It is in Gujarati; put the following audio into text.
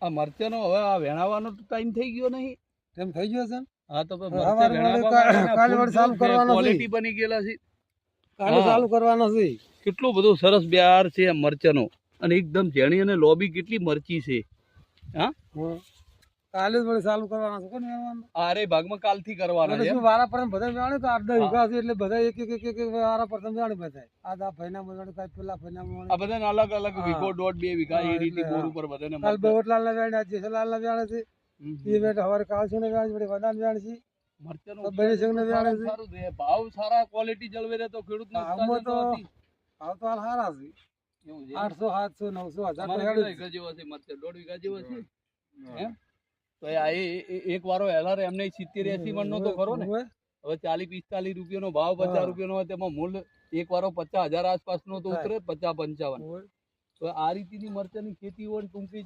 આ મરચાનો હવે આ વેણાવાનો ટાઈમ થઈ ગયો નહીં? તેમ થઈ ગયો છે. હા તો કાલે વળી ચાલુ કરવાનો છે. ક્વોલિટી બની ગયેલા છે. કાલે ચાલુ કરવાનો છે. કેટલું બધું સરસ બિહાર છે આ મરચાનો, અને એકદમ ઝેણી અને લોબી કેટલી મરચી છે. હા કાલે જ વળી ચાલુ કરવાનો છે. કોણ વેણવાનું? અરે ભાગમાં કાલથી કરવાના છે. શું વારા પર બધા વેણે તો 8-10 વીઘા છે એટલે બધા એક વારા પર વેણે બધા. આ ભાઈના વેણે કાઈ પેલા ભાઈના વેણે. આ બધાને અલગ અલગ વીઘો 1.5-2 વીઘા એ રીતે બોર ઉપર બધાને કાલ બવટલાલ ના વેણે, આજ જેસલાલ ના વેણે છે. એ બેટ હવારે કાળસુ ને વેણે છે, વડાન વેણે છે. મરચાનો બને સંગ ને વેણે છે. સારું છે. ભાવ સારા ક્વોલિટી જળવે રહે તો ખેડૂતને ભાવ તો હાલ સારા છે. એવું છે. 800, 700, 900, 1000 કેટલા વીઘા જેવો છે મરચાં? 1.5 વીઘા જેવો છે. હે તો આ એક વારો હેલાર એમને 70-80 મણનો તો ખરો ને. હવે 40-45 રૂપિયાનો ભાવ, 50 રૂપિયાનો હોય તેમાં મૂળ એક વારો 50,000 આસપાસનો તો ઉતરે, 50-55. તો આ રીતની મરચાની ખેતી હોય ટૂંકી